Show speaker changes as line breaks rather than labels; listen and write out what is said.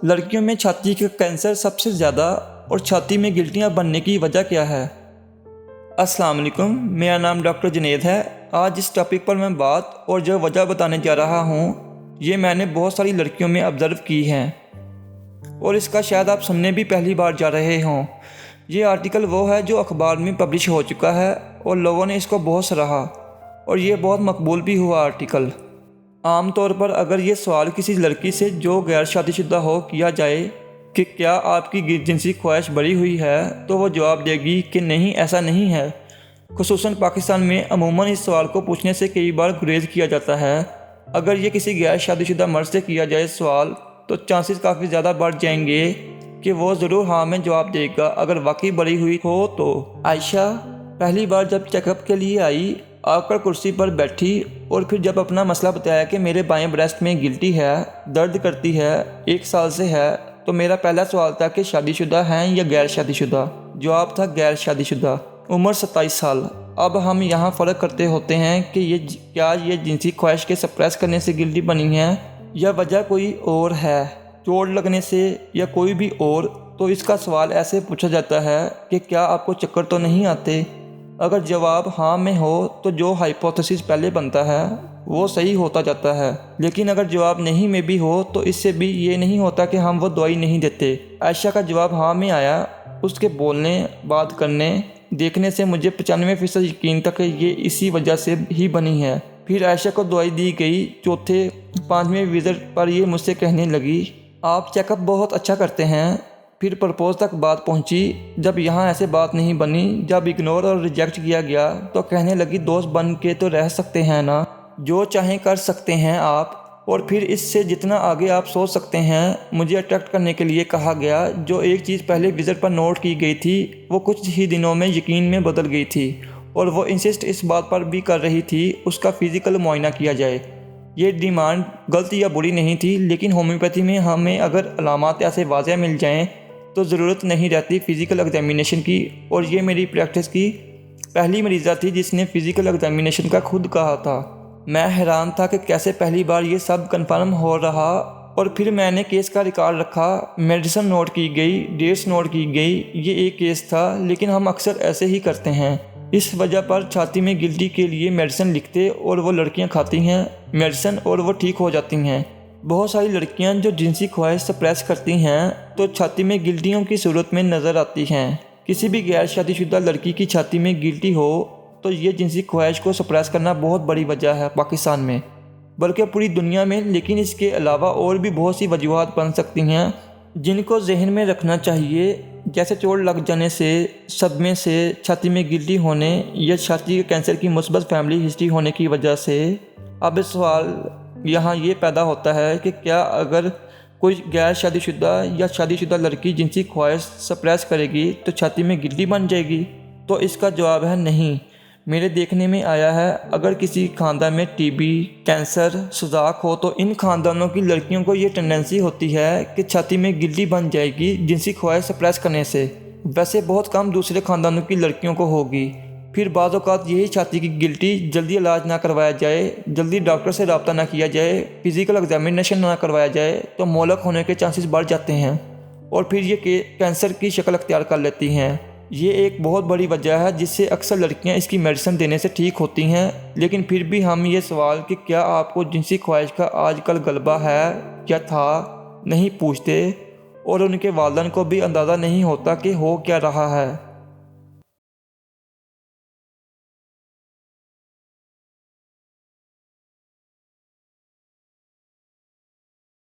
लड़कियों में छाती का कैंसर सबसे ज़्यादा और छाती में गिल्टियाँ बनने की वजह क्या है? अस्सलाम वालेकुम, मेरा नाम डॉक्टर जुनैद है। आज इस टॉपिक पर मैं बात और जो वजह बताने जा रहा हूँ ये मैंने बहुत सारी लड़कियों में ऑब्ज़र्व की हैं और इसका शायद आप सुनने भी पहली बार जा रहे हों। ये आर्टिकल वो है जो अखबार में पब्लिश हो चुका है और लोगों ने इसको बहुत सराहा और ये बहुत मकबूल भी हुआ आर्टिकल। आम तौर पर अगर ये सवाल किसी लड़की से जो गैर शादीशुदा हो किया जाए कि क्या आपकी जिनसी ख्वाहिश बढ़ी हुई है, तो वो जवाब देगी कि नहीं, ऐसा नहीं है। खुसूसन पाकिस्तान में अमूमन इस सवाल को पूछने से कई बार गुरेज किया जाता है। अगर ये किसी गैर शादीशुदा मर्द से किया जाए सवाल तो चांसेस काफ़ी ज़्यादा बढ़ जाएंगे कि वो ज़रूर हाँ में जवाब देगा अगर वाकई बढ़ी हुई हो तो। आयशा पहली बार जब चेकअप के लिए आई, आकर कुर्सी पर बैठी और फिर जब अपना मसला बताया कि मेरे बाएं ब्रेस्ट में गिल्टी है, दर्द करती है, 1 साल से है, तो मेरा पहला सवाल था कि शादीशुदा हैं या गैर शादीशुदा। जवाब था गैर शादीशुदा। उम्र 27 साल। अब हम यहाँ फ़र्क करते होते हैं कि क्या ये जिनसी ख्वाहिश के सप्रेस करने से गिल्टी बनी है या वजह कोई और है, चोट लगने से या कोई भी और। तो इसका सवाल ऐसे पूछा जाता है कि क्या आपको चक्कर तो नहीं आते। अगर जवाब हाँ में हो तो जो हाइपोथेसिस पहले बनता है वो सही होता जाता है, लेकिन अगर जवाब नहीं में भी हो तो इससे भी ये नहीं होता कि हम वो दवाई नहीं देते। आयशा का जवाब हाँ में आया। उसके बोलने, बात करने, देखने से मुझे 95% यकीन था कि ये इसी वजह से ही बनी है। फिर आयशा को दवाई दी गई। चौथे 5वें विजिट पर ये मुझसे कहने लगी, आप चेकअप बहुत अच्छा करते हैं। फिर प्रपोज तक बात पहुंची। जब यहाँ ऐसे बात नहीं बनी, जब इग्नोर और रिजेक्ट किया गया तो कहने लगी, दोस्त बन के तो रह सकते हैं ना, जो चाहें कर सकते हैं आप, और फिर इससे जितना आगे आप सोच सकते हैं। मुझे अट्रैक्ट करने के लिए कहा गया। जो एक चीज़ पहले विजिट पर नोट की गई थी वो कुछ ही दिनों में यकीन में बदल गई थी और वो इंसिस्ट इस बात पर भी कर रही थी उसका फिज़िकल मुआयना किया जाए। ये डिमांड गलत या बुरी नहीं थी, लेकिन होम्योपैथी में हमें अगर अलामात ऐसे वाज़ह मिल जाएं तो ज़रूरत नहीं रहती फ़िज़िकल एग्जामिनेशन की। और ये मेरी प्रैक्टिस की पहली मरीज़ा थी जिसने फ़िज़िकल एग्जामिनेशन का खुद कहा था। मैं हैरान था कि कैसे पहली बार ये सब कंफर्म हो रहा। और फिर मैंने केस का रिकॉर्ड रखा, मेडिसिन नोट की गई, डेट्स नोट की गई। ये एक केस था, लेकिन हम अक्सर ऐसे ही करते हैं। इस वजह पर छाती में गिल्टी के लिए मेडिसिन लिखते और वो लड़कियां खाती हैं मेडिसिन और वो ठीक हो जाती हैं। बहुत सारी लड़कियां जो जिनसी ख्वाहिश सप्रेस करती हैं तो छाती में गिल्टियों की सूरत में नज़र आती हैं। किसी भी गैर शादीशुदा लड़की की छाती में गिल्टी हो तो ये जिनसी ख्वाहिश को सप्रेस करना बहुत बड़ी वजह है पाकिस्तान में, बल्कि पूरी दुनिया में। लेकिन इसके अलावा और भी बहुत सी वजूहात बन सकती हैं जिनको जहन में रखना चाहिए, जैसे चोट लग जाने से, सदमे से, छाती में गिल्टी होने या छाती के कैंसर की मुस्बत फैमिली हिस्ट्री होने की वजह से। अब सवाल यहाँ ये पैदा होता है कि क्या अगर कोई गैर शादीशुदा या शादीशुदा लड़की जिनसी ख्वाहिश सप्रेस करेगी तो छाती में गिल्टी बन जाएगी? तो इसका जवाब है नहीं। मेरे देखने में आया है, अगर किसी खानदान में टीबी, कैंसर, सुजाक हो तो इन खानदानों की लड़कियों को ये टेंडेंसी होती है कि छाती में गिल्टी बन जाएगी जिनसी ख्वाहिश सप्रेस करने से। वैसे बहुत कम दूसरे खानदानों की लड़कियों को होगी। फिर बाज़ औक़ात यही छाती की गिल्टी जल्दी इलाज ना करवाया जाए, जल्दी डॉक्टर से रब्ता ना किया जाए, फिज़िकल एग्जामिनेशन ना करवाया जाए तो मोलक होने के चांसेस बढ़ जाते हैं और फिर ये कैंसर की शक्ल अख्तियार कर लेती हैं। ये एक बहुत बड़ी वजह है जिससे अक्सर लड़कियां इसकी मेडिसिन देने से ठीक होती हैं। लेकिन फिर भी हम ये सवाल कि क्या आपको जिनसी ख्वाहिश का आजकल गलबा है या था नहीं पूछते और उनके वालिदैन को भी अंदाज़ा नहीं होता कि हो क्या रहा है।